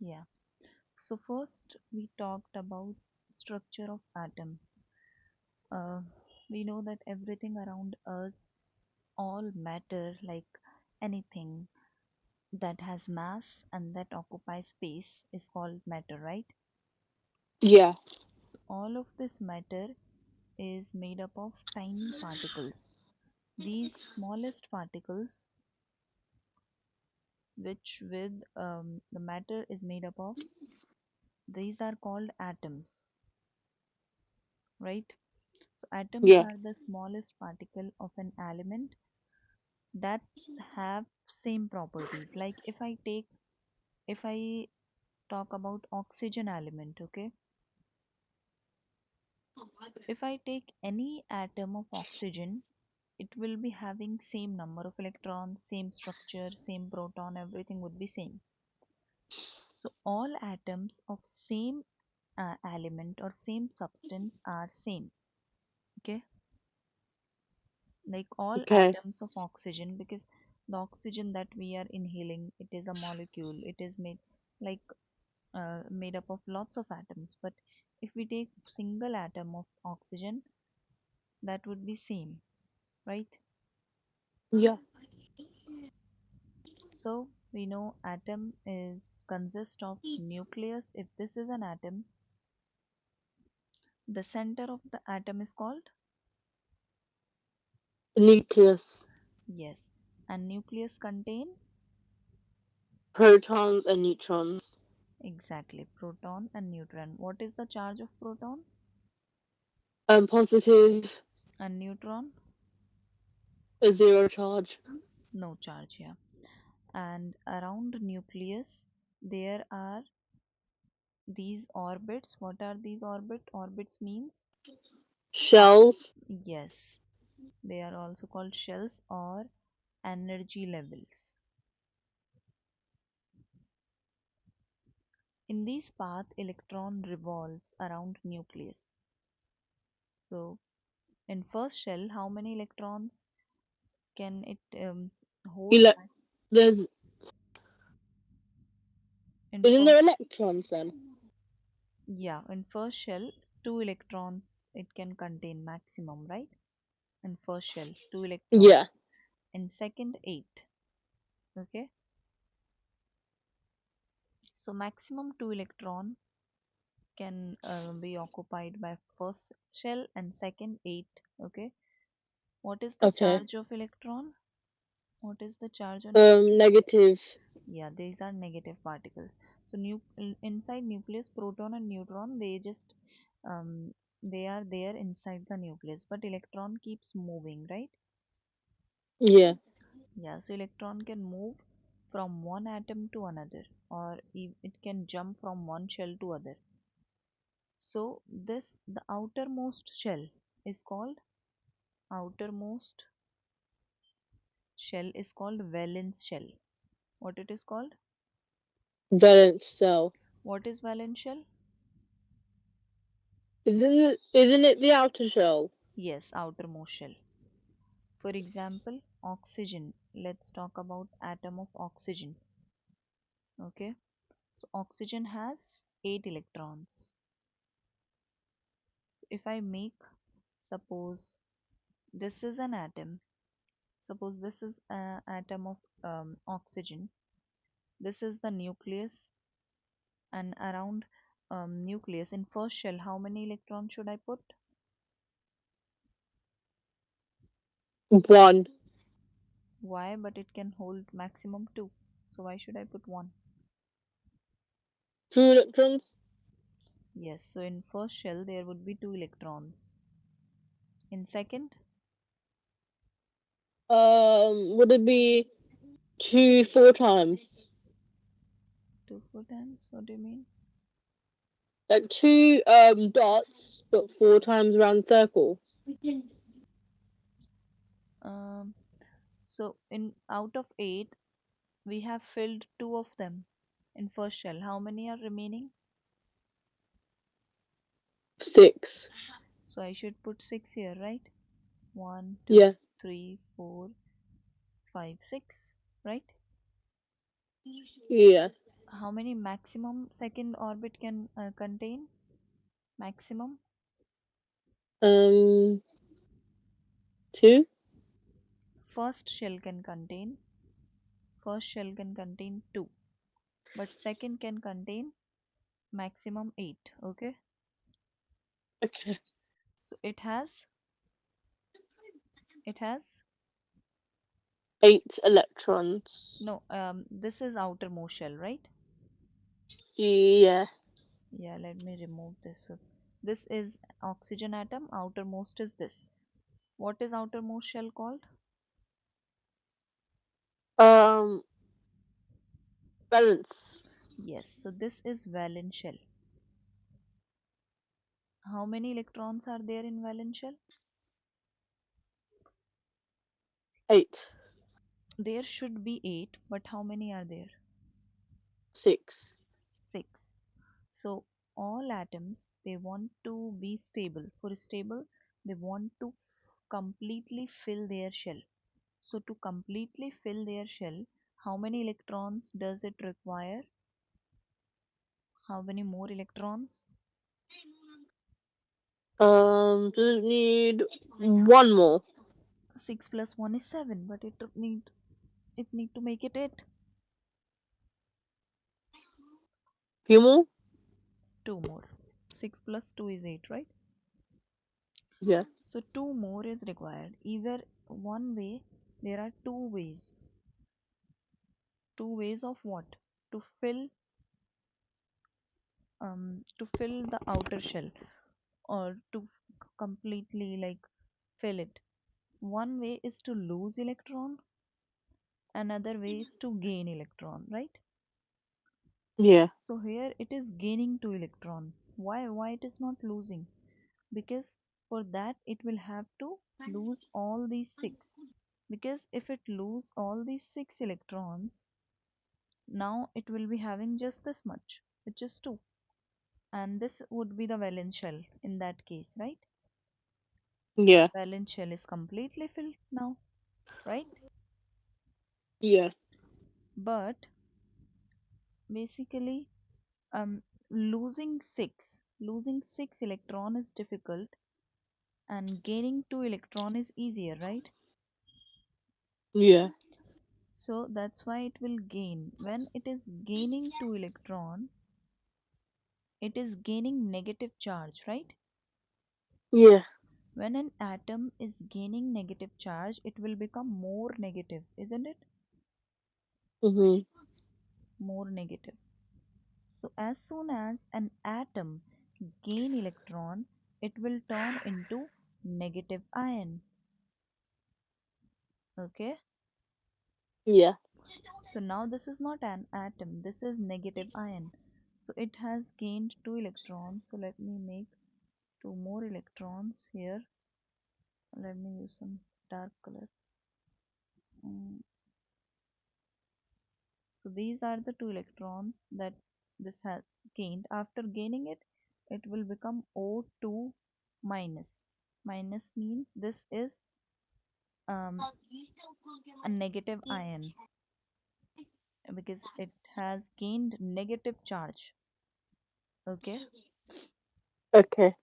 Yeah. So first we talked about structure of atom. Uh, we know that everything around us, all matter, like anything that has mass and that occupies space is called matter, right? Yeah, So all of this matter is made up of tiny particles. These smallest particles, which with the matter is made up of, these are called atoms, right? So atoms yeah. are the smallest particle of an element that have same properties. Like if I talk about oxygen element, okay? So if I take any atom of oxygen, it will be having same number of electrons, same structure, same proton, everything would be same. So all atoms of same element or same substance are same. Okay, like all Okay. atoms of oxygen, because the oxygen that we are inhaling, it is a molecule. It is like made up of lots of atoms. But if we take single atom of oxygen, that would be same, right? Yeah. So we know atom is consist of nucleus. If this is an atom, the center of the atom is called, Nucleus, yes, and nucleus contain protons and neutrons. exactly proton and neutron. What is the charge of proton Positive, and neutron? a zero charge. No charge here. And around nucleus there are these orbits. What are these orbits means part, Shells. yes, they are also called shells or energy levels. In this path electron revolves around nucleus. So in first shell how many electrons can it hold Ele- back? there's In isn't there first, electrons then? yeah, in first shell 2 electrons it can contain maximum, right? In first shell 2 electrons. Yeah. In second 8. Okay, so maximum 2 electron can be occupied by first shell and second 8. Okay, what is the Okay. charge of electron? What is the charge on electron? Negative. Yeah, these are negative particles. So inside nucleus, proton and neutron, they are there inside the nucleus, but electron keeps moving, right? Yeah. Yeah, so electron can move from one atom to another, or it can jump from one shell to other. So this the outermost shell is called outermost shell is called valence shell. What it is called? Valence cell. What is valence shell? Isn't it the outer shell? Yes, outermost shell. For example, oxygen. Let's talk about atom of oxygen. Okay, so oxygen has 8 electrons. So if I make, suppose this is an atom. Suppose this is an atom of oxygen. This is the nucleus, and around nucleus in first shell, how many electrons should I put? One. Why? But it can hold maximum 2. So why should I put 1? Two electrons. Yes, so in first shell there would be 2 electrons. In second, Would it be two four times? 2 4 times. What do you mean? Like two dots, but four times around the circle. Um, so in out of 8, we have filled 2 of them in first shell. How many are remaining? Six. So I should put 6 here, right? One, Yeah. 2, 3, 4, 5, 6, right? Yeah. How many maximum second orbit can contain? Maximum. Um, 2. First shell can contain. First shell can contain two, but second can contain maximum eight. Okay. Okay. So it has 8 electrons. no. This is outermost shell, right? Yeah. Yeah. Let me remove this. So this is oxygen atom. Outermost is this. What is outermost shell called? Um, balance. Yes. So this is valence shell. How many electrons are there in valence shell? 8. There should be eight, but how many are there? 6. Six. So all atoms they want to be stable. For stable, they want to completely fill their shell. So to completely fill their shell, how many electrons does it require? How many more electrons? Does it need one more? 6 plus 1 is 7, but it need to make it 8. Few more? Two more. 6 plus 2 is 8, right? Yeah. So two more is required. Either one way, there are two ways. Two ways of what? To fill the outer shell, or to completely like fill it. One way is to lose electron, another way is to gain electron, right? Yeah. So here it is gaining 2 electron. Why it is not losing? Because for that it will have to lose all these 6. Because if it lose all these 6 electrons, now it will be having just this much, which is 2. And this would be the valence shell in that case, right? Yeah. Valence shell is completely filled now, right? Yeah. But basically, um, losing six electron is difficult, and gaining two electron is easier, right? Yeah. So that's why it will gain. When it is gaining two electron, it is gaining negative charge, right? Yeah. When an atom is gaining negative charge, it will become more negative, isn't it? Mhm. More negative. So as soon as an atom gain electron, it will turn into negative ion. Okay. Yeah. So now this is not an atom, this is negative ion. So it has gained two electrons. So let me make two more electrons here. Let me use some dark color. Mm, So these are the two electrons that this has gained. After gaining it, it will become O2 minus. Minus means this is um, a negative ion because it has gained negative charge. Okay. Okay.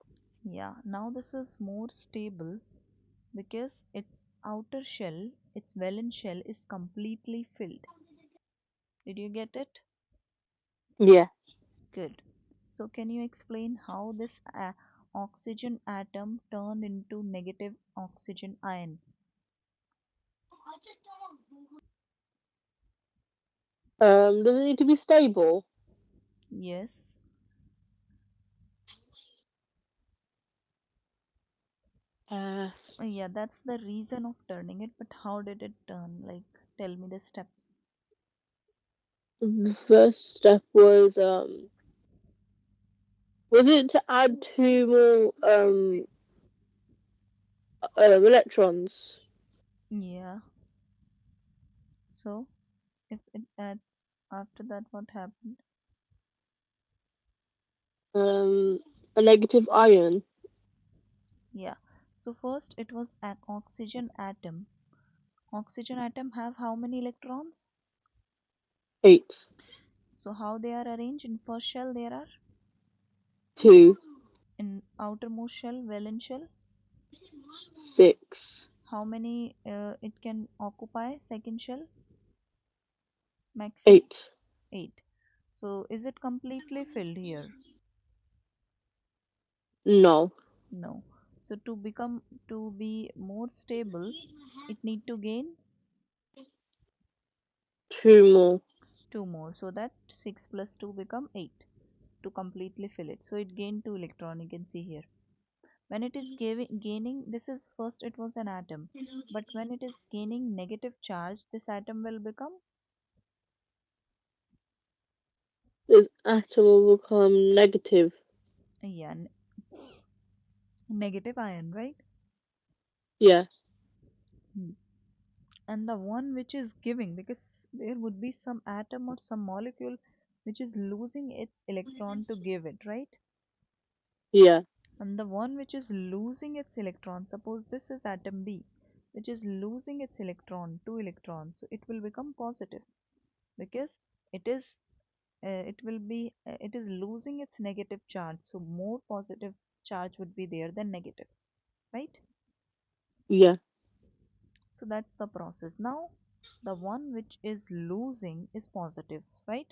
Yeah. Now this is more stable because its outer shell, its valence shell is completely filled. Did you get it? Yeah. Good. So can you explain how this oxygen atom turned into negative oxygen ion? Does it need to be stable? Yes. Uh, Yeah, that's the reason of turning it, but how did it turn? Like, tell me the steps. the first step was it to add 2 more electrons? Yeah. So, if it after that, what happened? Um, a negative ion? Yeah. So first it was an oxygen atom. Oxygen atom have how many electrons? 8. So how they are arranged? In first shell there are, two, in outermost shell, valence shell, six, how many it can occupy? Second shell, maxi? eight. 8. So is it completely filled here? No, No. So to be more stable, it need to gain two more. 2 more, so that 6 plus 2 become 8 to completely fill it. So it gained 2 electron, you can see here. When it is gaining, this is first it was an atom, but when it is gaining negative charge, this atom will become, This atom will become negative. yeah, negative ion, right? Yeah, Hmm. And the one which is giving, because there would be some atom or some molecule which is losing its electron to give it, right? yeah, And the one which is losing its electron, suppose this is atom B, which is losing its electron, 2 electrons, so it will become positive because it is it is losing its negative charge, so more positive charge would be there than negative, right? yeah, So that's the process. Now the one which is losing is positive, right?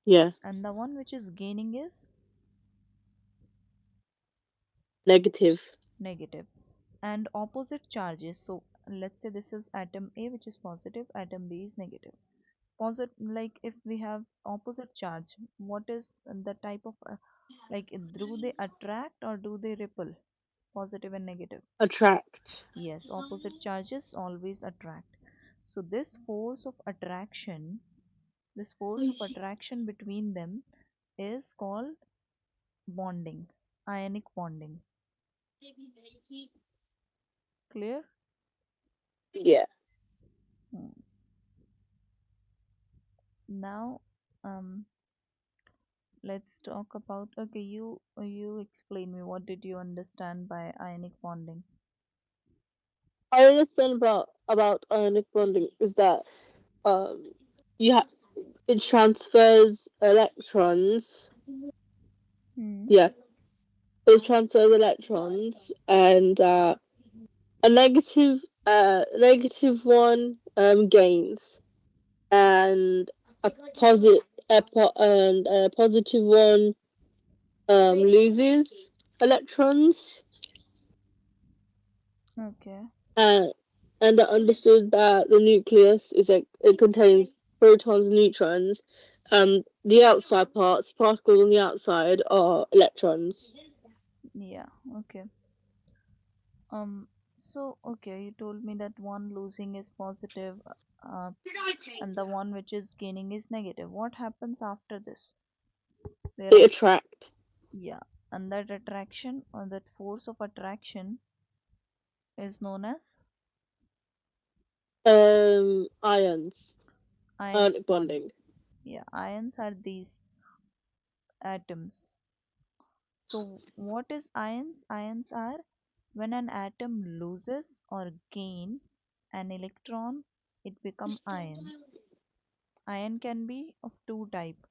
yeah, And the one which is gaining is negative. negative. And opposite charges, so let's say this is atom A which is positive, atom B is negative. Positive, like if we have opposite charge, what is the type of like do they attract or do they repel? Positive and negative. Attract. Yes, opposite charges always attract. So this force of attraction between them is called bonding, ionic bonding. Clear? Yeah. Hmm. Now, um, let's talk about. Okay, you explain me. What did you understand by ionic bonding? I understand about ionic bonding is that um you have it transfers electrons. Hmm. Yeah, it transfers electrons, and a negative one gains, and a positive and a positive one loses electrons. Okay. And and I understood that the nucleus is like it contains protons and neutrons. The outside parts, particles on the outside, are electrons. Yeah. Okay. Um. So okay, you told me that one losing is positive, uh, and the one which is gaining is negative. What happens after this? There They are, attract yeah, and that attraction or that force of attraction is known as ions, ionic ionic bond. bonding. Yeah, ions are these atoms. So what is ions? Ions are when an atom loses or gain an electron, it become ions. Ion can be of two type.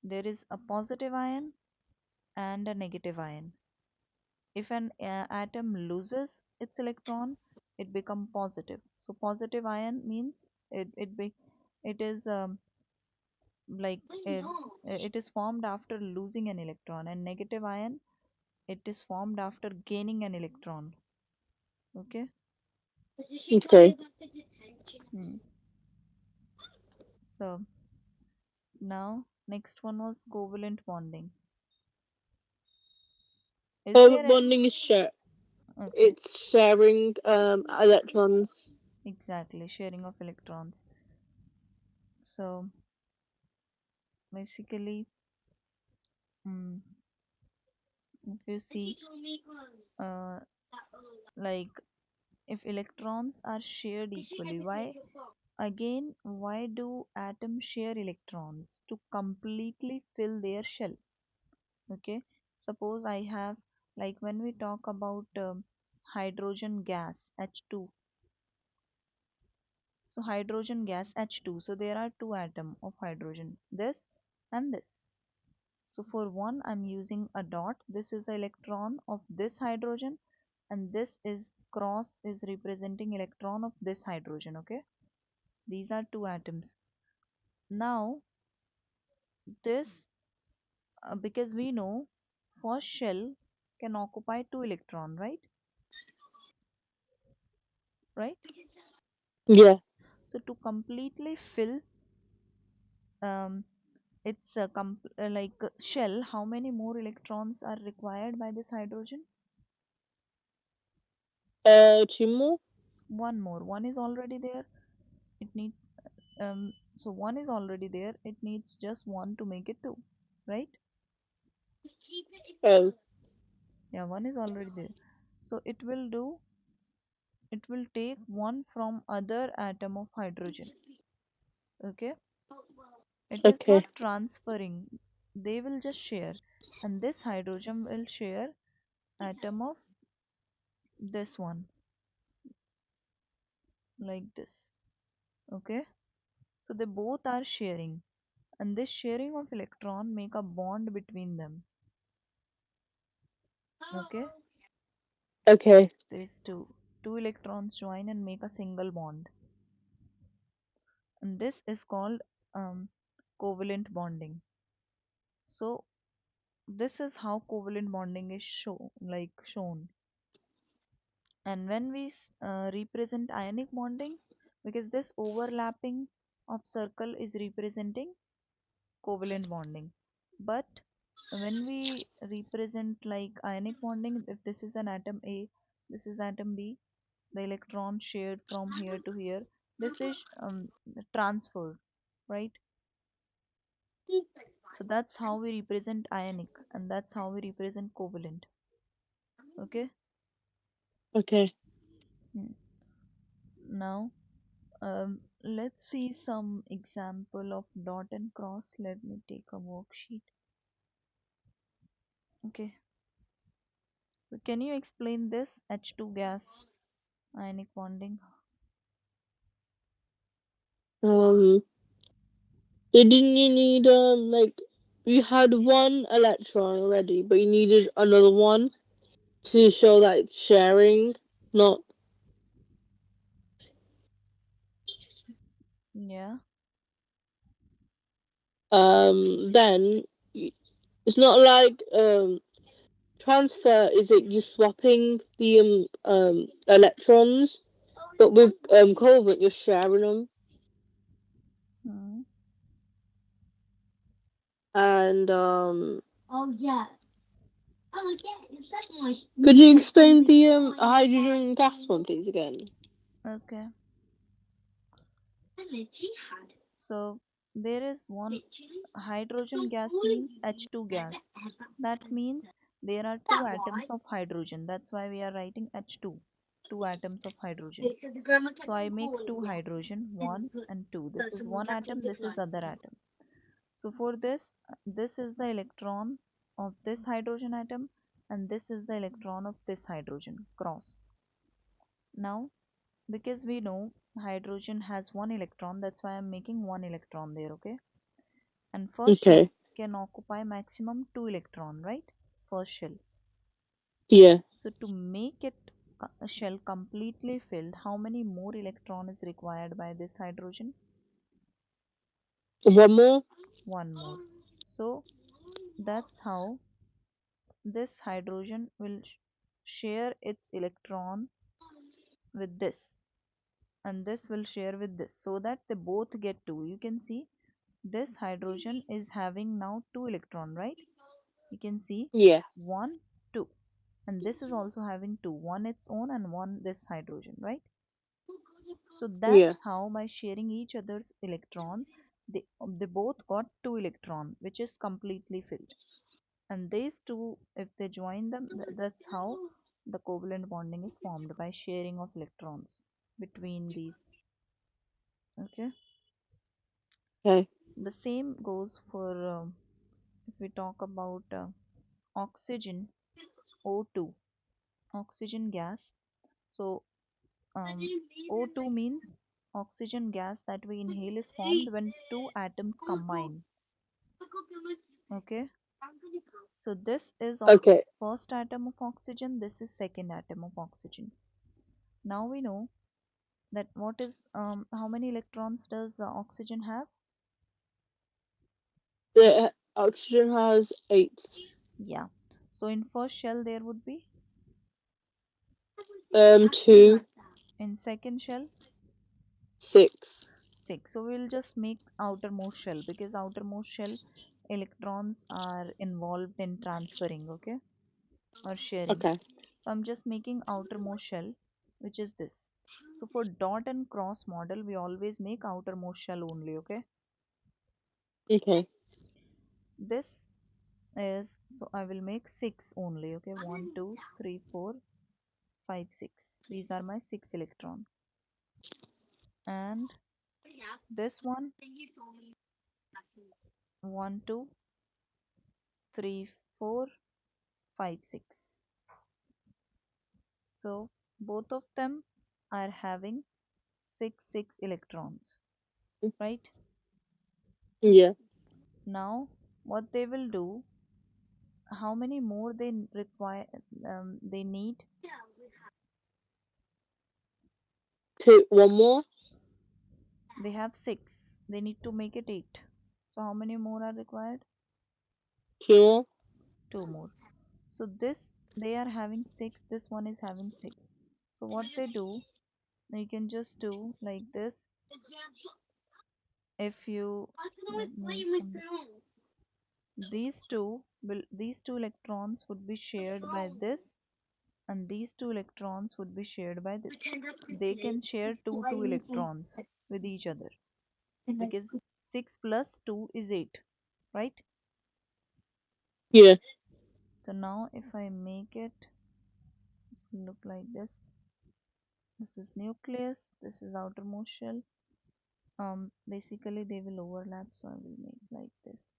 There is a positive ion and a negative ion. If an atom loses its electron, it become positive. So positive ion means it is like it is formed after losing an electron, and negative ion, it is formed after gaining an electron. Okay. Okay. Hmm. So now next one was covalent bonding. Is there Covalent a, bonding is okay, it's sharing electrons. exactly, sharing of electrons. So basically, mm, if you see, uh, like if electrons are shared equally, why do atoms share electrons? To completely fill their shell. Okay, suppose I have, like when we talk about hydrogen gas H2, So hydrogen gas H2. So there are two atoms of hydrogen, this and this. So for one, I'm using a dot. This is electron of this hydrogen, and this is cross is representing electron of this hydrogen. Okay, these are two atoms. Now this, because we know first shell can occupy two electron, right? Yeah. So to completely fill um, its shell, how many more electrons are required by this hydrogen? Two more. One more. One is already there. It needs so one is already there. It needs just one to make it two, right? Oh, Yeah, one is already there. So it will take one from other atom of hydrogen. Okay, it is okay, not transferring. They will just share, and this hydrogen will share atom of this one, like this. Okay, so they both are sharing, and this sharing of electron make a bond between them. Okay, okay, there is two electrons join and make a single bond, and this is called um, covalent bonding. So this is how covalent bonding is shown. And when we represent ionic bonding, because this overlapping of circle is representing covalent bonding. But when we represent like ionic bonding, if this is an atom A, this is atom B, the electron shared from here to here, this is transferred, right? So that's how we represent ionic, and that's how we represent covalent. Okay. okay. Hmm. Now let's see some example of dot and cross. Let me take a worksheet. Okay, so can you explain this H2 gas ionic bonding? Um, didn't you need like you had one electron already, but you needed another one to show that it's sharing, not Yeah. then it's not like transfer is it you swapping the electrons, but with covalent you're sharing them. Hmm. And could you explain the hydrogen gas one, please, again? Okay, so there is one hydrogen gas means H2 gas. That means there are two atoms of hydrogen. That's why we are writing H2, two atoms of hydrogen. So I make two hydrogen, one and two. This is one atom, this is other atom. So for this, this is the electron of this hydrogen atom, and this is the electron of this hydrogen cross. Now, because we know hydrogen has one electron, that's why I'm making one electron there, okay? And first shell Okay. can occupy maximum two electron, right? First shell. Yeah. So to make it a shell completely filled, how many more electron is required by this hydrogen? One more. One more. So that's how this hydrogen will share its electron with this, and this will share with this, so that they both get two. You can see this hydrogen is having now two electron, right? You can see Yeah. one, two, and this is also having two, one its own and one this hydrogen, right? So Yeah. that's how by sharing each other's electron, they both got two electron, which is completely filled. And these two, if they join them, that's how the covalent bonding is formed, by sharing of electrons between these. Okay, Okay. the same goes for if we talk about oxygen, O2, oxygen gas. So O2 means Oxygen gas that we inhale is formed when two atoms combine. Okay, so this is Okay. first atom of oxygen, this is second atom of oxygen. Now we know that what is how many electrons does oxygen have? The oxygen has 8. Yeah. So in first shell there would be, 2, in second shell 6. 6. So we'll just make outermost shell because outermost shell electrons are involved in transferring, okay, or sharing. Okay. So I'm just making outermost shell, which is this. So for dot and cross model, we always make outermost shell only, okay. Okay. This is, so I will make 6 only, okay. 1 2 3 4 5 6. These are my 6 electron. And this one, 1 2 3 4 5 6. So both of them are having 6 electrons, right? Yeah. Now what they will do, how many more they require, they need, Two. One more. they have 6, they need to make it 8. So how many more are required? 2 more. 2 more. So this, they are having 6, this one is having 6. So what they do, you can just do like this. If you let me some, these two electrons would be shared by this, and these two electrons would be shared by this. They can share two electrons with each other because 6 plus 2 is 8, right? Yeah. So now if I make it, this will look like this. This is nucleus, this is outermost shell. Basically they will overlap, so I will make like this.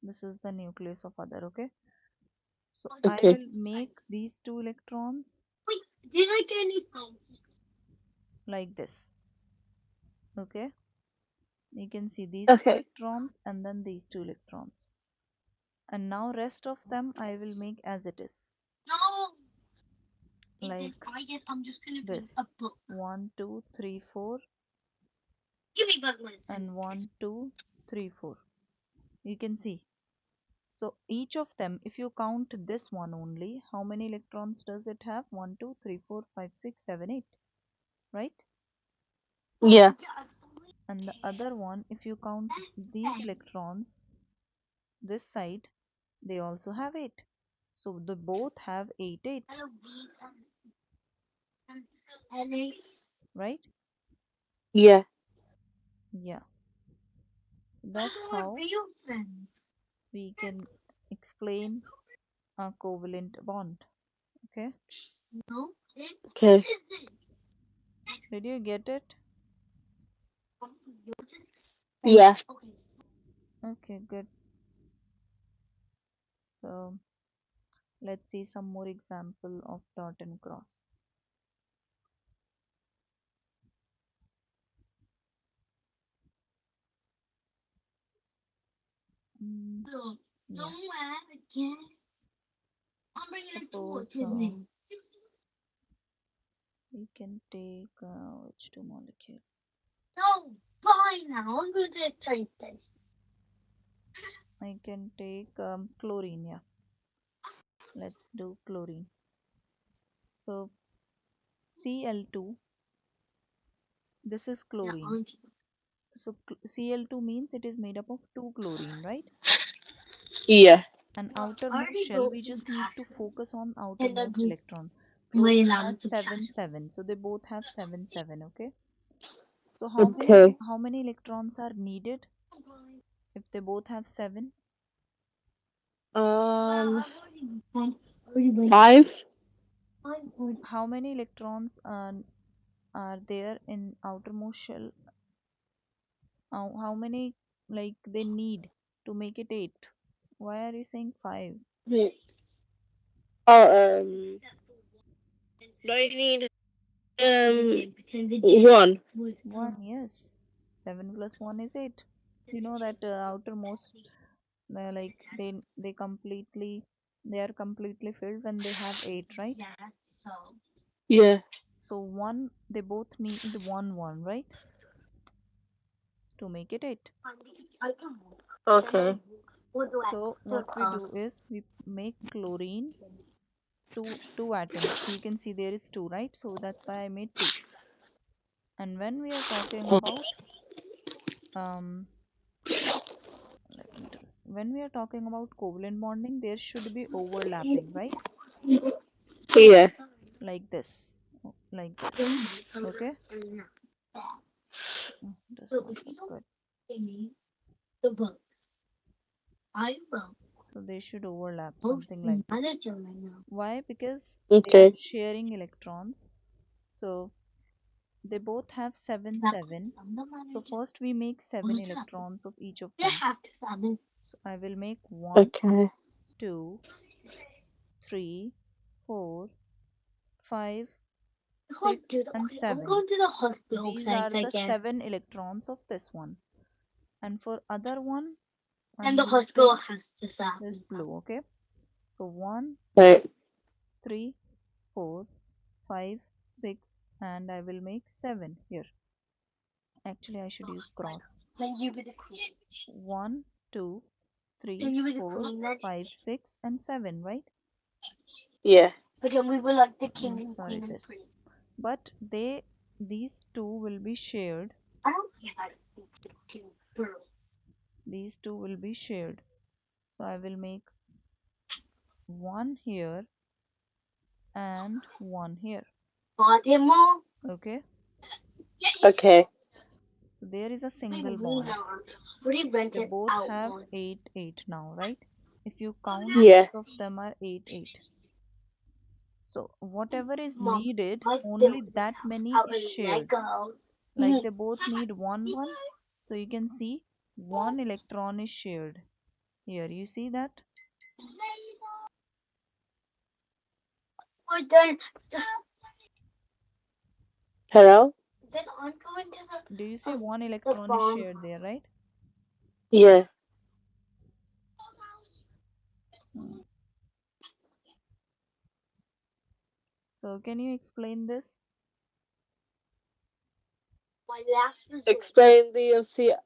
This is the nucleus of other, okay. So I Okay. will make these two electrons like this, okay. You can see these two Okay. electrons and then these two electrons. And now rest of them I will make as it is, like this. 1 2 3 4 and 1 2 3 4. You can see. So each of them, if you count this one only, how many electrons does it have? 1 2 3 4 5 6 7 8, right? Yeah. And the other one, if you count these electrons, this side, they also have 8. So they both have 8 8, right? Yeah. Yeah. So that's how we can explain a covalent bond. Okay. Okay. Did you get it? Yeah. Okay, good. So let's see some more example of dot and cross. Mm, yeah. Suppose we can take which two molecule? I can take chlorine. Yeah. Let's do chlorine. So Cl2, this is chlorine. So Cl2 means it is made up of two chlorine, right? Yeah. And outermost shell, we just need to focus on outermost electron. Chlorine has 7 7, so they both have 7 7. Okay. So Okay. how many electrons are needed if they both have 7? Um. 5. How many electrons are there in outermost shell? How many like they need to make it 8? Why are you saying 5? Oh. Do I need? One. 1, yes. 7 plus 1 is 8. You know that outermost, like they completely, they are completely filled when they have 8, right? Yeah. So 1, they both need 1 1, right? To make it 8. Okay. So what we do is we make chlorine two atoms. You can see there is 2, right? So that's why I made 2. And when we are talking about um let me tell, when we are talking about covalent bonding, there should be overlapping, right? Yeah. Like this, like this. Okay. Does not look good. So they should overlap something like this. Why? Because they are Okay. sharing electrons. So they both have 7 7. So first we make 7 electrons of each of them. So I will make 1, Okay. 2, 3, 4, 5, 6, and 7. These are the 7 electrons of this one. And for other one, I'm using this blue, okay? So 1, Right. 2, 3, 4, 5, 6, and I will make 7 here. Actually, I should use cross. 1, 2, 3, 4, 5, 6, and 7, right? Yeah. Sorry, this. But these two will be shared. These two will be shared. So I will make one here and one here. Okay. Okay. So there is a single bond. They both have 8 8 now, right? If you count, Yeah. both of them are 8 8. So whatever is needed, only that many is shared. Like they both need 1 1. So you can see one electron is shared. Here, you see that? Hello? Do you see one electron is shared there, right? Yeah. Hmm. So can you explain this? Explain the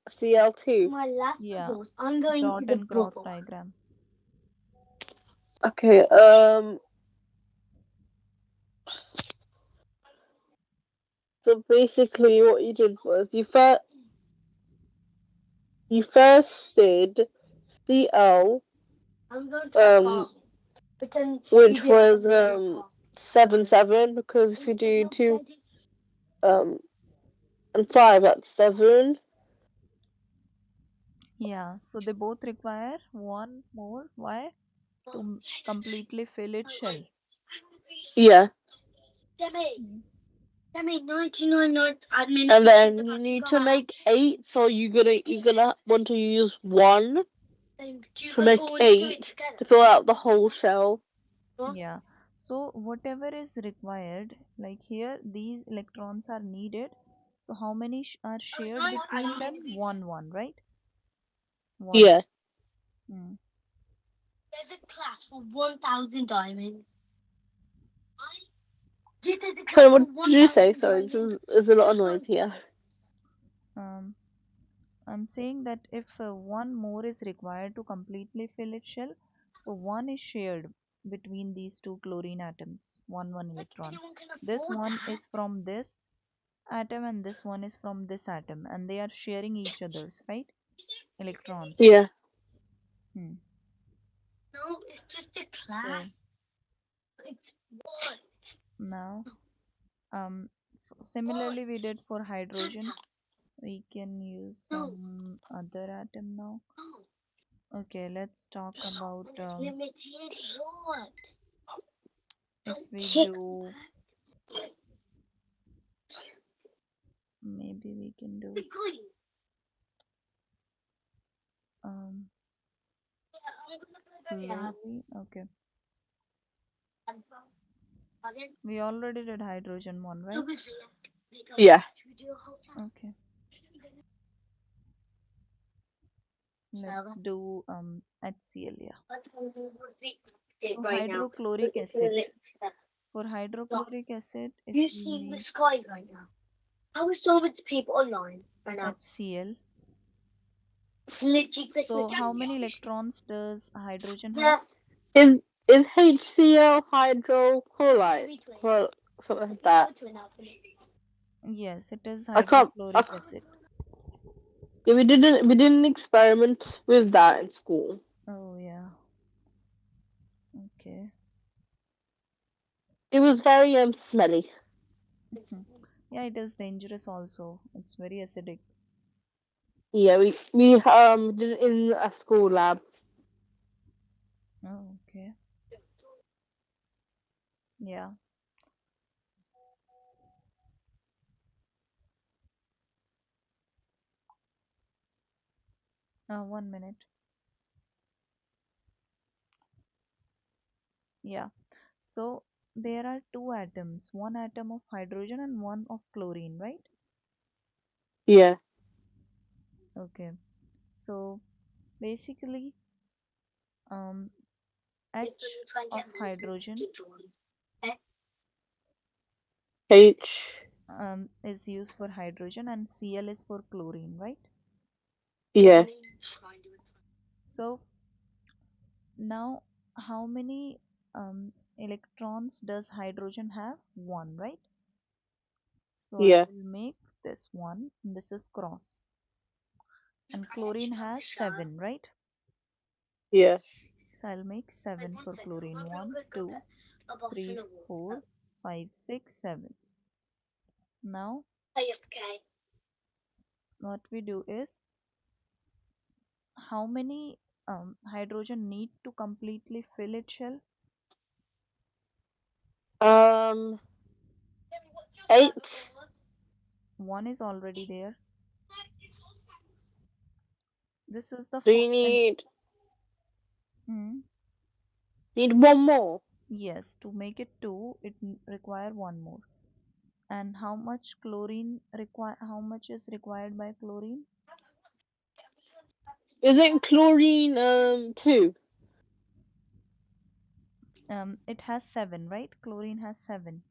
CL2. Yeah, dot and cross diagram. Okay. So basically, what you did was you first did CL, which was 7 7, because if you do 2 um and 5, that's 7. Yeah, so they both require one more. Why? To completely fill its shell. Yeah. Mm. And then you need to make 8, so you're gonna want to use 1 to make 8 to fill out the whole shell. Yeah, so whatever is required, like here, these electrons are needed. So how many are shared between them? 1 1, right? 1. Yeah. Mm. Sorry, what did you say? Sorry, there's a lot of noise here. Um, I'm saying that if one more is required to completely fill its shell, so one is shared between these two chlorine atoms, one electron. This one is from this atom and this one is from this atom, and they are sharing each other's, right? Electrons. Yeah. Hmm. So now, similarly we did for hydrogen. We can use some other atom now. Okay, let's talk about if we do, maybe we can do um fluorine. Okay, We already did hydrogen one, right? Yeah. Okay. Let's do HCl, yeah. So hydrochloric acid. For hydrochloric acid, if we make HCl, so how many electrons does hydrogen have? Is is HCl hydrochloride? Well, something like that. Yes, it is I can't. hydrochloric acid. Yeah, we didn't experiment with that in school. Oh yeah. Okay. It was very smelly. Yeah, it is dangerous also. It's very acidic. Yeah, we did it in a school lab. Oh, okay. Yeah. 1 minute. Yeah. So there are two atoms, one atom of hydrogen and one of chlorine, right? Yeah, Okay. So basically, um, H of hydrogen H. is used for hydrogen and Cl is for chlorine, right? Yeah, So now how many electrons does hydrogen have? One, right? So I yeah, will make this one. This is cross. And chlorine has seven, right? yeah. So I'll make seven for chlorine. One, two, three, four, five, six, seven. Now what we do is how many hydrogen need to completely fill its shell? Um, 8. One is already there. This is the Do four. you And need one more? yes, to make it two, it require one more. And how much chlorine require? How much is required by chlorine? Isn't chlorine 2? It has seven, right? Chlorine has seven.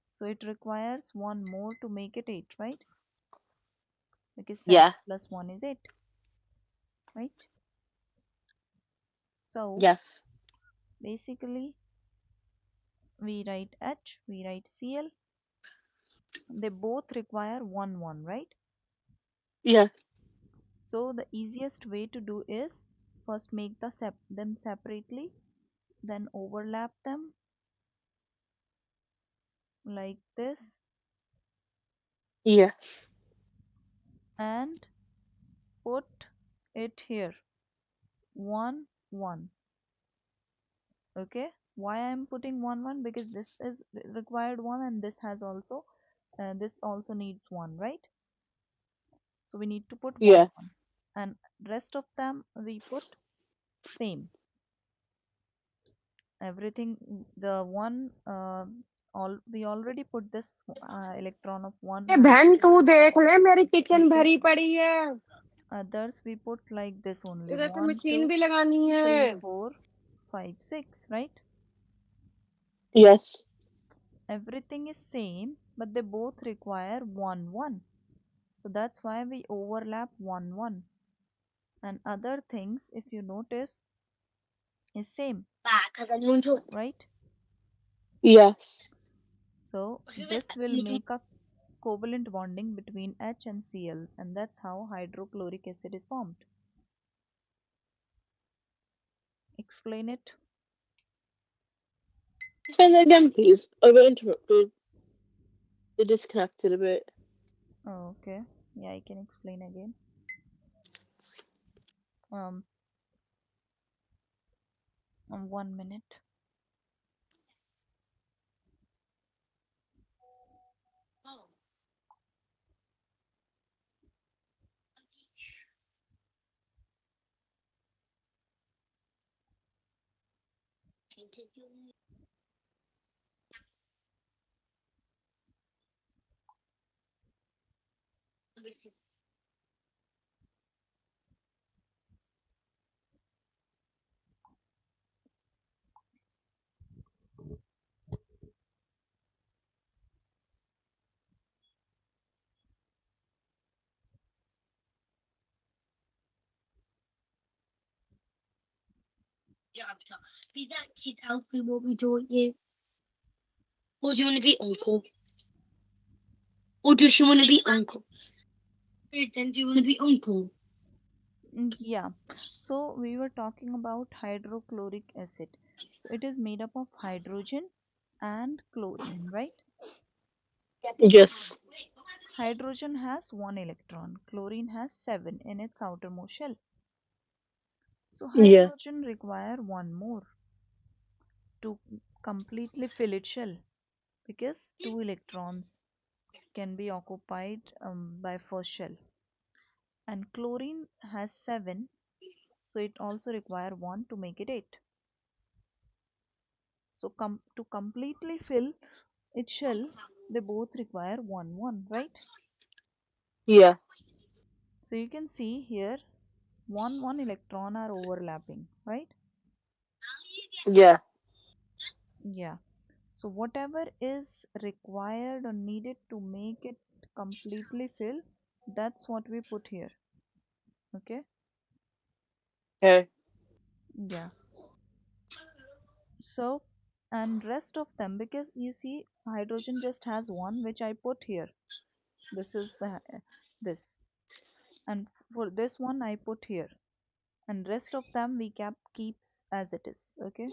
So it requires one more to make it eight, right? Because seven Yeah. plus one is eight, right? So Yes. basically, we write H, we write Cl. They both require one one, right? Yeah. So the easiest way to do is first make them separately, then overlap them like this, Yeah. and put it here. One one. Okay. Why I'm putting one one? Because this is required one and this also needs one, right? So we need to put one Yeah. one, and rest of them we put same. Everything, the one all we already put this electron of one ए बहन hydrogen. तू देख ले मेरी kitchen Okay. भरी पड़ी है Others we put like this only. उधर पे One, मशीन two, भी लगानी three, है 4, 5, 6, right? Yes. Everything is same, but they both require one one. So that's why we overlap one one. And other things, if you notice, is same, right? Yes. So this will make a covalent bonding between H and Cl, and that's how hydrochloric acid is formed. Explain it. Say that again, please. I got interrupted. They disconnected a bit. Oh, okay. Yeah, I can explain again. Um, 1 minute. Is that kid Alfie what we do at you? Or do you want to be uncle? Or does she want to be uncle? Then do you want to be uncle? Yeah, so we were talking about hydrochloric acid. So it is made up of hydrogen and chlorine, right? Yes. Hydrogen has one electron, chlorine has seven in its outermost shell. So Yeah. hydrogen require one more to completely fill its shell because two electrons can be occupied by first shell, and chlorine has seven, so it also require one to make it eight. So to completely fill its shell, they both require one, right? Yeah. So you can see here one electron are overlapping, right? Yeah. Yeah. So whatever is required or needed to make it completely fill, that's what we put here. Okay. Okay. Yeah. So, and rest of them, because you see hydrogen just has one which I put here. This is this, and for this one I put here, and rest of them we keeps as it is. Okay.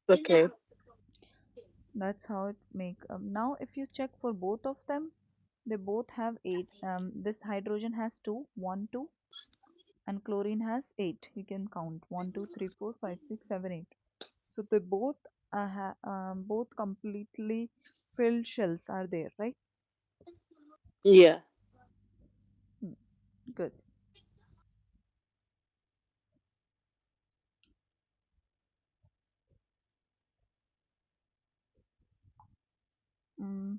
Okay. That's how it make. Now if you check for both of them, they both have eight. This hydrogen has two, one, two, and chlorine has eight. You can count one, two, three, four, five, six, seven, eight. So they both both completely filled shells are there, right? Yeah. Hmm, good. Mm,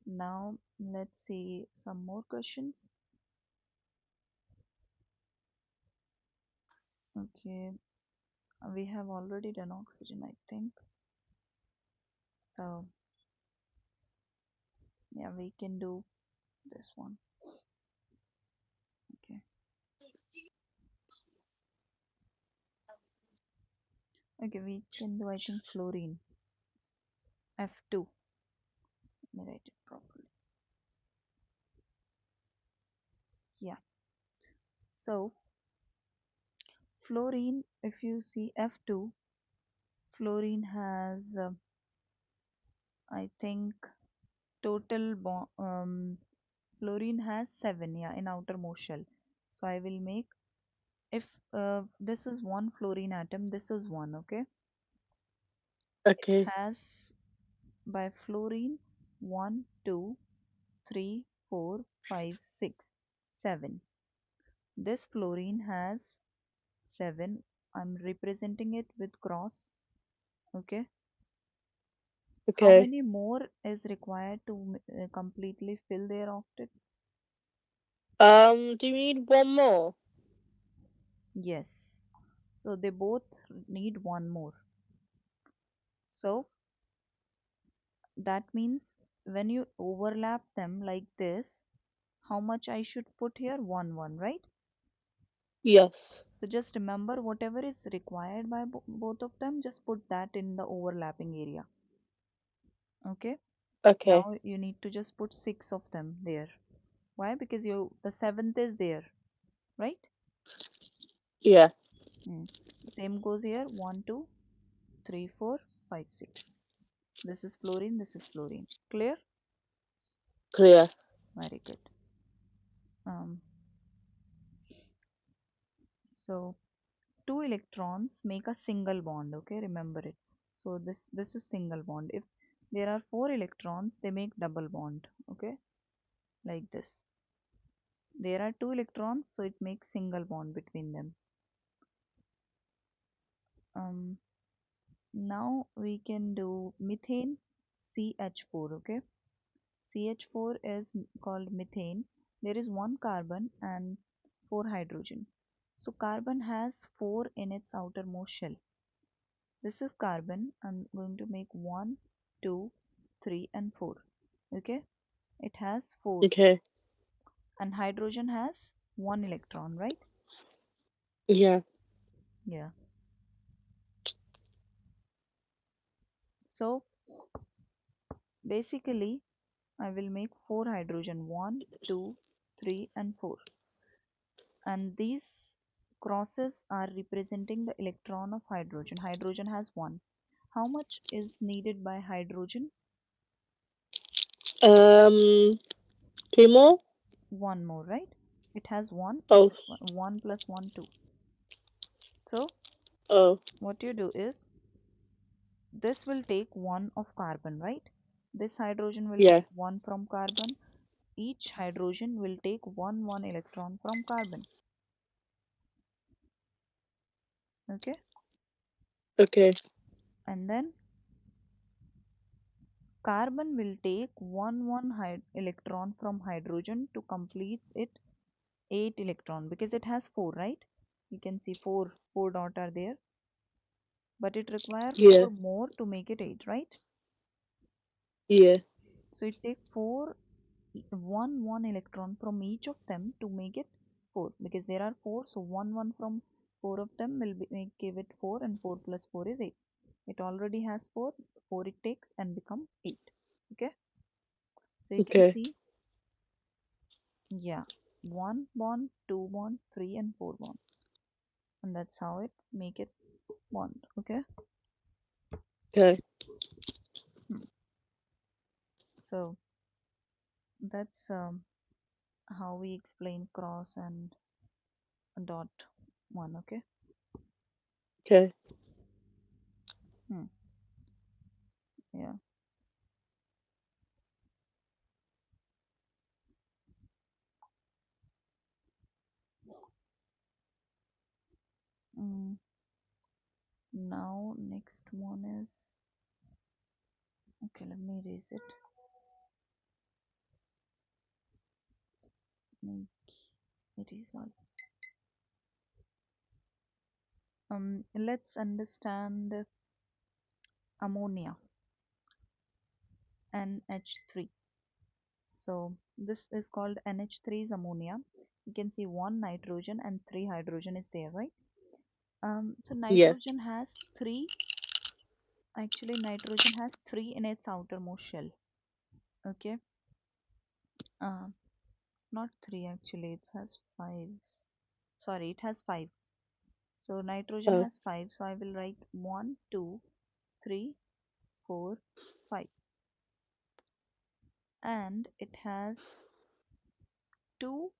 Now let's see some more questions. Okay, we have already done oxygen, I think. So yeah, we can do this one. Okay. Okay, we can do, I think, fluorine. F2. Let me write it properly. Yeah. So fluorine, if you see F2, fluorine has, I think, total fluorine has seven, yeah, in outermost shell. So I will make, if this is one fluorine atom, this is one, okay? It Okay. has by fluorine one, two, three, four, five, six, seven. This fluorine has seven. I'm representing it with cross, okay? How Okay. many more is required to completely fill their octet? Do you need one more? Yes. So they both need one more. So that means when you overlap them like this, how much I should put here? 1, right? Yes. So just remember whatever is required by both of them, just put that in the overlapping area. Okay. Okay. Now you need to just put six of them there. Why? Because the seventh is there, right? Yeah. Hmm. Same goes here. One, two, three, four, five, six. This is fluorine. This is fluorine. Clear? Clear. Very good. Um, so two electrons make a single bond. Okay, remember it. So this is single bond. If there are four electrons, they make double bond. Okay, like this. There are two electrons, so it makes single bond between them. Um, Now we can do methane CH4. Okay, CH4 is called methane. There is one carbon and four hydrogen. So carbon has four in its outermost shell. This is carbon. I'm going to make one, two, three, and four. Okay, it has four, Okay. and hydrogen has one electron, right? Yeah. Yeah. So basically, I will make four hydrogen, one, two, three, and four. And these crosses are representing the electron of hydrogen. Hydrogen has one. How much is needed by hydrogen? Um. Two more. One more, right? It has one. It Oh. has one. One plus one, two. So Oh. what you do is this will take one of carbon, right? This hydrogen will Yeah. take one from carbon. Each hydrogen will take one electron from carbon. Okay, Okay. and then carbon will take one electron from hydrogen to complete it 8 electron because it has 4, right? You can see 4 dot are there, but it require Yeah. 4 more to make it 8, right? Yeah. So it take 4 one electron from each of them to make it 4 because there are 4, so one from 4 of them will give it 4, and 4 plus 4 is 8. It already has 4, 4 it takes and become 8. Okay, so you can Okay. see, yeah, 1 bond, 2 bond, 3 and 4 bond, and that's how it make it bond. Okay. Okay. Hmm. So that's how we explain cross and dot one. Okay. Okay. Hmm. Yeah. Mm. Now next one is, okay, let me erase it. Make erase all. Let's understand ammonia, NH3. So this is called NH3 is ammonia. You can see one nitrogen and three hydrogen is there, right? So Yeah. nitrogen has three. Actually, nitrogen has three in its outermost shell. Okay. Uh, Not three actually. It has five. Sorry, it has five. So nitrogen Oh. has five. So I will write one, two, three, four, five, and it has two.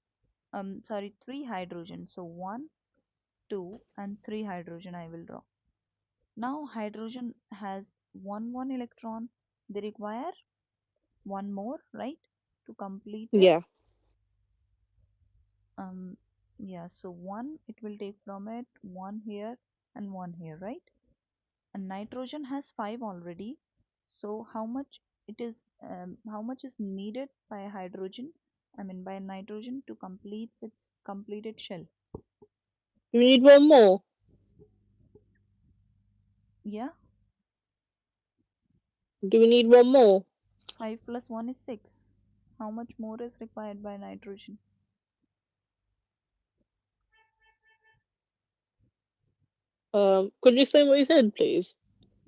Sorry, three hydrogen. So one, two, and three hydrogen. I will draw. Now hydrogen has one electron. They require one more, right, to complete it. Yeah. um yeah, so one it will take from it, one here and one here, right? And nitrogen has five already, so how much is needed by hydrogen, I mean by nitrogen, to complete its completed shell? Do we need one more? Yeah, Do we need one more? 5 plus 1 is 6. How much more is required by nitrogen? Could you explain what you said, please?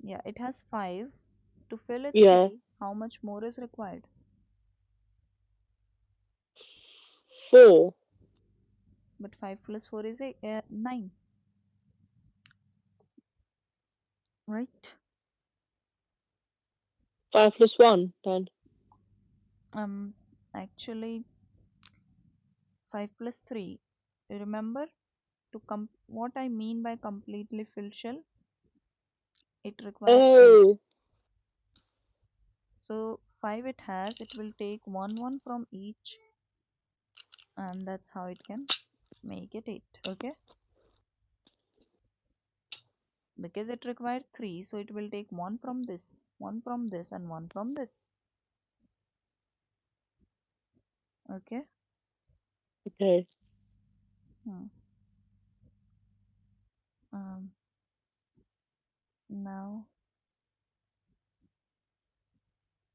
Yeah, it has 5. To fill its Yeah. shell, how much more is required? 4. But 5 plus 4 is 9, right? 5 plus 1, then. um Actually, 5 plus 3. Remember, what I mean by completely filled shell, it require 8. Oh. So 5 it has, it will take one from each, and that's how it can make it 8. Okay. because it required 3, so it will take one from this, and one from this. Okay. Okay. Hmm. Um, Now,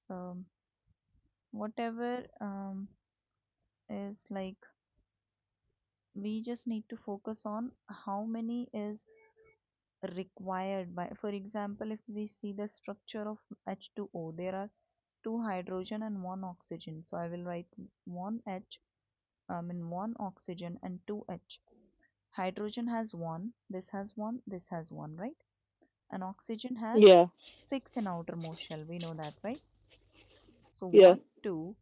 so whatever is like, we just need to focus on how many is required by. For example, if we see the structure of H2O, there are two hydrogen and one oxygen. So I will write one H, one oxygen and two H. Hydrogen has one, this has one, this has one, right? And oxygen has Yeah. 6 in outermost shell. We know that, right? So Yeah. 1, 2,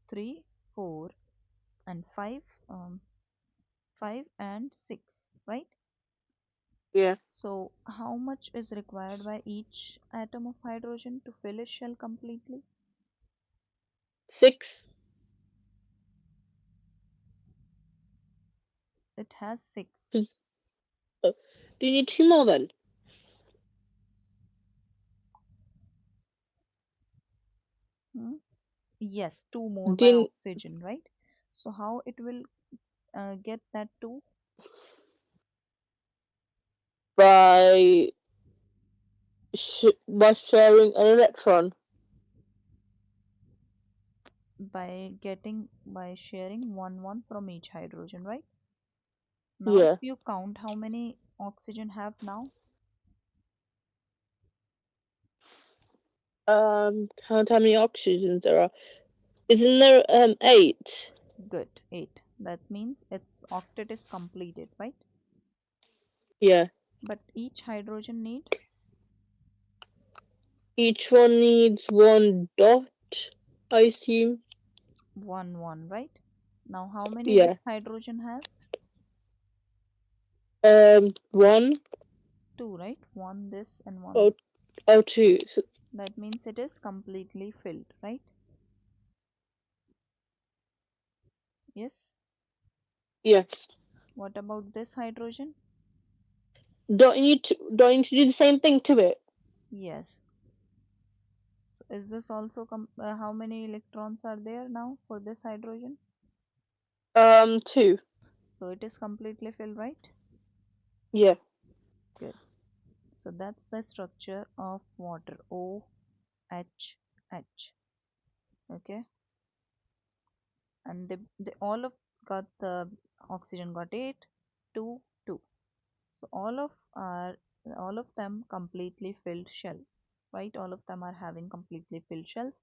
3, 4, and 5, 5 and 6, right? Yeah. So how much is required by each atom of hydrogen to fill its shell completely? 6. It has 6. 'Cause- uh, do you need two more then? Hmm? Yes, 2 more by Didn't oxygen, right? So how it will get that 2? by by sharing an electron. By sharing 1 from each hydrogen, right? Now if Yeah. you count how many oxygen have now, Count how many oxygens there are. Isn't there 8? good, 8. That means its octet is completed, right? Yeah. But each hydrogen need Each one needs one dot, I assume. 1, right? Now how many Yeah. this hydrogen has? One. 2, right? 1 this and 1 Oh, this. oh, two. So, That means it is completely filled, right? Yes. yes. What about this hydrogen? Don't you need to do the same thing to it? Yes. So is this also how many electrons are there now for this hydrogen? Two. So it is completely filled, right? Yeah. Good. So that's the structure of water. OH. Okay. And they all of got the oxygen got 8, 2, 2. So all of them completely filled shells, right? All of them are having completely filled shells,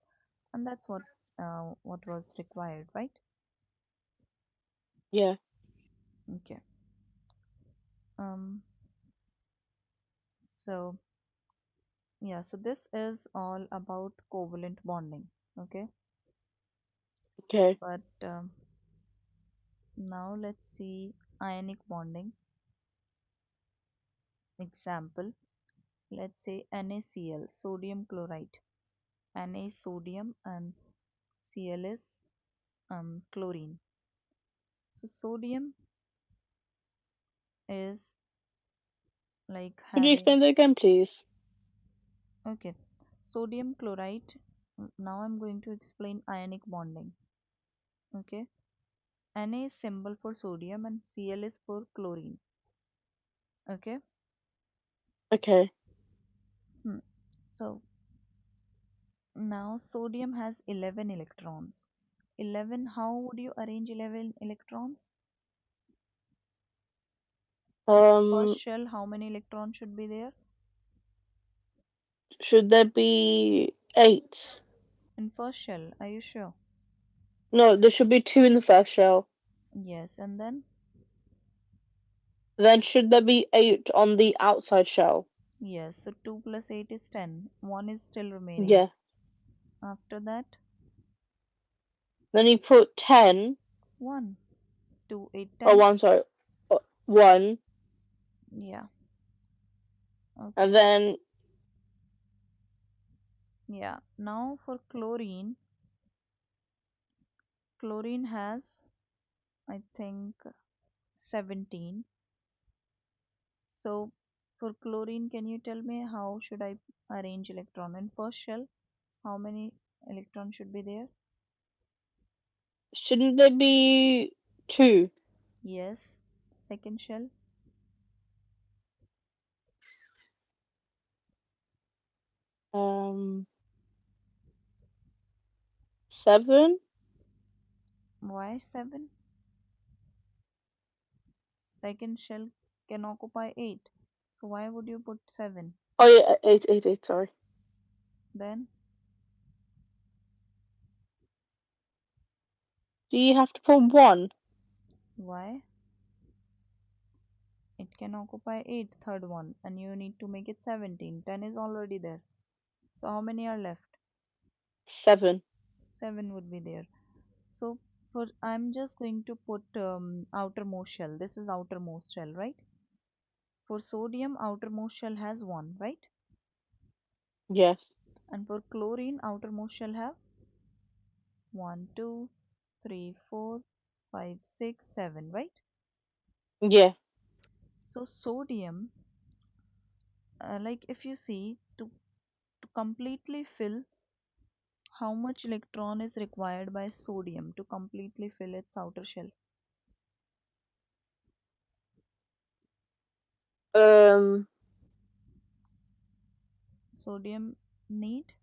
and that's what was required, right? Yeah. Okay. Um. So yeah. So this is all about covalent bonding. Okay. Okay. But now let's see ionic bonding. Example. Let's say NaCl, sodium chloride. Na is sodium and Cl is chlorine. So sodium is like Could you having, explain that again, please? okay, sodium chloride. Now I'm going to explain ionic bonding. Okay, Na is symbol for sodium and Cl is for chlorine. Okay. Okay. Hmm. So now sodium has 11 electrons. 11, how would you arrange 11 electrons? In first Um, shell, how many electrons should be there? should there be 8? In first shell, are you sure? No, there should be 2 in the first shell. Yes, and then Then should there be 8 on the outside shell? yes, so 2 plus 8 is 10. 1 is still remaining. Yeah. After that, Then you put 10. 1, 2, 8, Oh, 10. one, sorry. 1. Yeah, And okay. then, Yeah, now for chlorine, chlorine has, I think, 17. So For chlorine, can you tell me how should I arrange electron in first shell? How many electrons should be there? Shouldn't there be two? Yes. Second shell. Um, seven? Why 7? Second shell can occupy 8. So why would you put 7? Oh yeah, eight, sorry. Then Do you have to put one? why? It can occupy 8, third one, and you need to make it 17. 10 is already there. So how many are left? Seven. 7 would be there. So for I'm just going to put outermost shell. This is outermost shell, right? For sodium, outermost shell has 1, right? Yes. And for chlorine, outermost shell have 1, 2, 3, 4, 5, 6, 7, right? Yeah. So sodium, like if you see to completely fill, how much electron is required by sodium to completely fill its outer shell? Um, Sodium need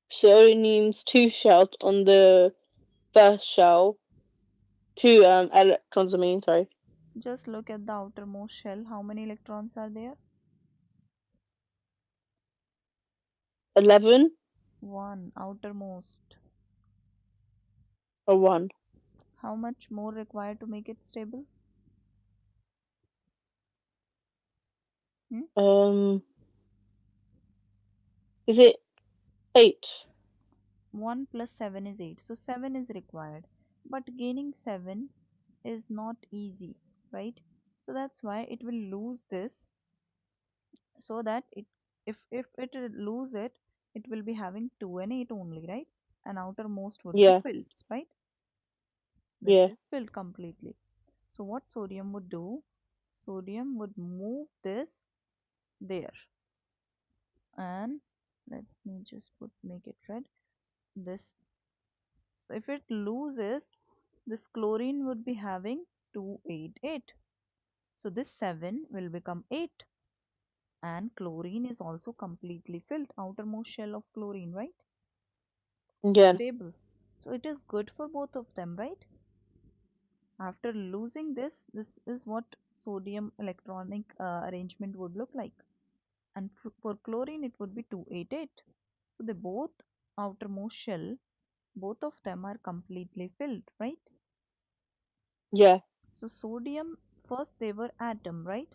so it needs two shells on the first shell. Two electrons, I mean, sorry. just look at the outermost shell. How many electrons are there? 11 One outermost. or one. How much more required to make it stable? Hmm? Is it eight? 1 plus 7 is 8. So 7 is required. But gaining 7 is not easy, right? So that's why it will lose this, so that if it lose it, it will be having 2 and 8 only, right? And outermost would be Yeah, filled, right? This yeah, is filled completely. So what sodium would do? Sodium would move this there, and let me just put make it red. This, so if it loses, this chlorine would be having 288. So this 7 will become 8, and chlorine is also completely filled, outermost shell of chlorine, right? again. Stable. So it is good for both of them, right? After losing this is what sodium electronic arrangement would look like. And for chlorine, it would be 288. So they both outermost shell, both of them are completely filled, right? Yeah, So sodium, first they were atom, right?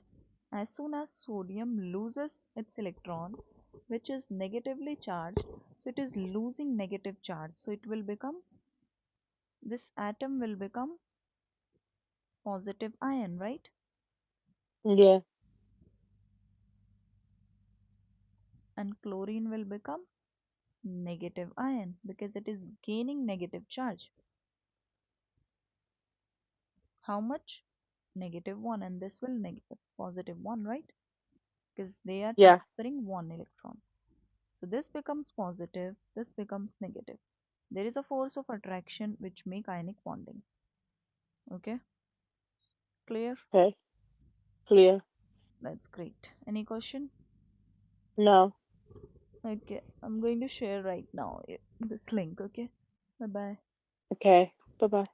As soon as sodium loses its electron, which is negatively charged, so it is losing negative charge. So it will become, this atom will become positive ion, right? yeah, And chlorine will become negative ion because it is gaining negative charge. How much? Negative 1, and this will negative positive 1, right? Because they are yeah. transferring one electron. So this becomes positive, this becomes negative. There is a force of attraction which make ionic bonding. Okay, clear? Okay, clear. That's great. Any question? No. Okay, I'm going to share right now this link. Okay, bye bye. Okay, bye bye.